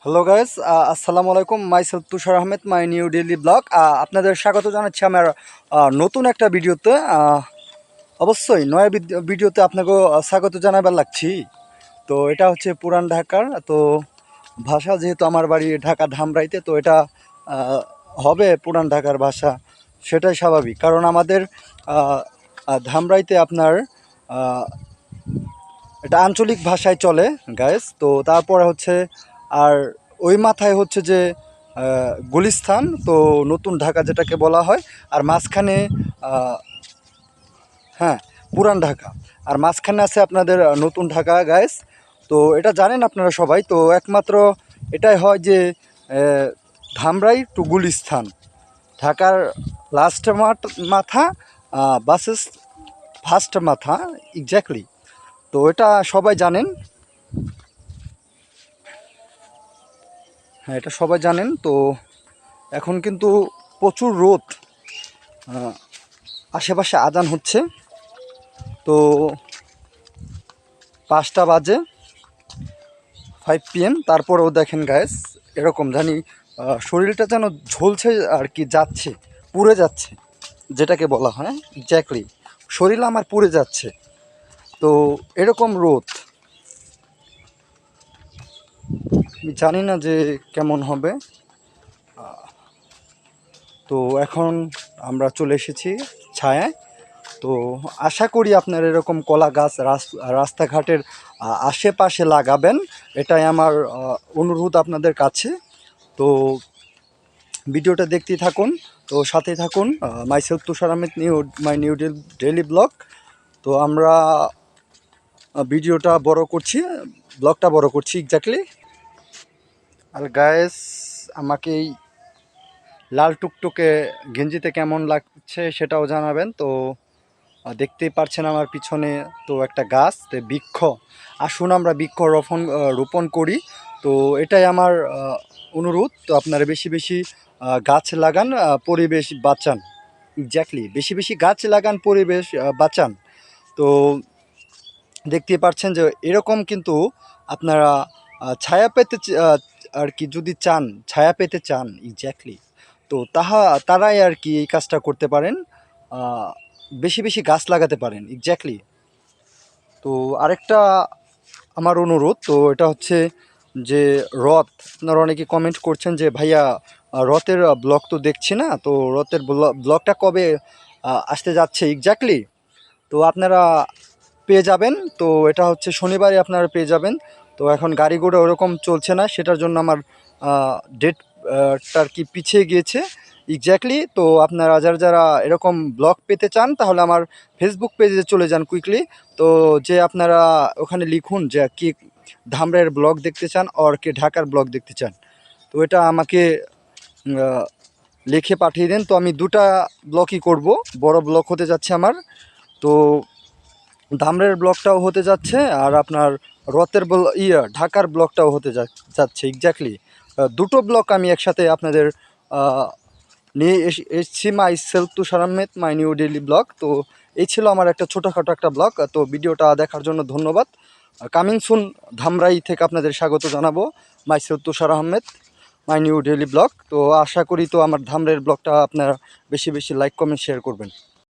Hello guys, আসসালামু আলাইকুম। Myself Tushar Ahmed, my new daily blog. আপনাদের স্বাগত জানাচ্ছি আমার নতুন একটা ভিডিওতে। অবশ্যই নয়া ভিডিওতে আপনাকে স্বাগত জানাবার লাগছি। তো এটা হচ্ছে পুরান ঢাকার তো ভাষা, যেহেতু আমার বাড়ি ঢাকা ধামরাইতে, তো এটা হবে পুরান ঢাকার ভাষা, সেটাই স্বাভাবিক। কারণ আমাদের ধামরাইতে আপনার এটা আঞ্চলিক ভাষায় চলে গাইস। তো তারপরে হচ্ছে আর ওই মাথায় হচ্ছে যে গুলিস্তান, তো নতুন ঢাকা যেটাকে বলা হয়। আর মাঝখানে হ্যাঁ, পুরান ঢাকা। আর মাঝখানে আছে আপনাদের নতুন ঢাকা গাইস। তো এটা জানেন আপনারা সবাই। তো একমাত্র এটাই হয় যে ধামরাই টু গুলিস্তান, ঢাকার লাস্ট মাথা বাসেস ফার্স্ট মাথা, এক্স্যাক্টলি। তো এটা সবাই জানেন। হ্যাঁ, এটা সবাই জানেন। তো এখন কিন্তু প্রচুর রোদ, আশেপাশে আজান হচ্ছে। তো 5টা বাজে, 5 PM। তারপরেও দেখেন গায়েস, এরকম জানি শরীরটা যেন ঝলছে আর কি, যাচ্ছে, পুড়ে যাচ্ছে, যেটাকে বলা হয় এক্স্যাক্টলি। শরীর আমার পুড়ে যাচ্ছে। তো এরকম রোদ, আমি জানি না যে কেমন হবে। তো এখন আমরা চলে এসেছি ছায়ায়। তো আশা করি আপনার এরকম কলা গাছ রাস্তাঘাটের আশেপাশে লাগাবেন, এটাই আমার অনুরোধ আপনাদের কাছে। তো ভিডিওটা দেখতেই থাকুন, তো সাথেই থাকুন। Myself Tushar Ahmed, my new daily blog. তো আমরা ভিডিওটা বড় করছি, ব্লগটা বড় করছি এক্স্যাক্টলি। আর গায়েস, আমাকে এই লাল টুকটুকে গেঞ্জিতে কেমন লাগছে সেটাও জানাবেন। তো দেখতেই পাচ্ছেন আমার পিছনে তো একটা গাছ, তো বৃক্ষ। আসুন আমরা বৃক্ষ রোপণ করি। তো এটাই আমার অনুরোধ। তো আপনারা বেশি বেশি গাছ লাগান, পরিবেশ বাঁচান। এক্স্যাক্টলি, বেশি বেশি গাছ লাগান, পরিবেশ বাঁচান। তো দেখতেই পাচ্ছেন যে এরকম কিন্তু আপনারা ছায়া পেতে আর কি, যদি চান ছায়া পেতে চান এক্স্যাক্টলি, তো তারাই আর কি এই কাজটা করতে পারেন, বেশি বেশি গাছ লাগাতে পারেন এক্স্যাক্টলি। তো আরেকটা আমার অনুরোধ, তো এটা হচ্ছে যে রথ, আপনারা অনেকে কমেন্ট করছেন যে ভাইয়া রথের ব্লগ তো দেখছি না, তো রথের ব্লগটা কবে আসতে যাচ্ছে এক্স্যাক্টলি। তো আপনারা পেয়ে যাবেন। তো এটা হচ্ছে শনিবারই আপনারা পেয়ে যাবেন। তো এখন গাড়ি ঘোড়া ওরকম চলছে না, সেটার জন্য আমার ডেটটার কি পিছিয়ে গিয়েছে এক্স্যাক্টলি। তো আপনারা যারা যারা এরকম ব্লগ পেতে চান, তাহলে আমার ফেসবুক পেজে চলে যান কুইকলি। তো যে আপনারা ওখানে লিখুন যে কি ধামরাইয়ের ব্লগ দেখতে চান আর কি ঢাকার ব্লগ দেখতে চান। তো এটা আমাকে লিখে পাঠিয়ে দেন। তো আমি দুটা ব্লগই করব, বড় ব্লগ হতে যাচ্ছে আমার। তো ধামরাইয়ের ব্লগটাও হতে যাচ্ছে, আর আপনার রথের ঢাকার ব্লগটাও হতে যাচ্ছে এক্স্যাক্টলি। দুটো ব্লগ আমি একসাথে আপনাদের নিয়ে এসেছি। My self Tushar Ahmed, my new daily blog. তো এই ছিল আমার একটা ছোটোখাটো একটা ব্লগ। তো ভিডিওটা দেখার জন্য ধন্যবাদ। কামিং সুন ধামরাই থেকে আপনাদের স্বাগত জানাবো। My self Tushar Ahmed, my new daily blog. তো আশা করি তো আমার ধামরাইয়ের ব্লগটা আপনারা বেশি বেশি লাইক কমেন্ট শেয়ার করবেন।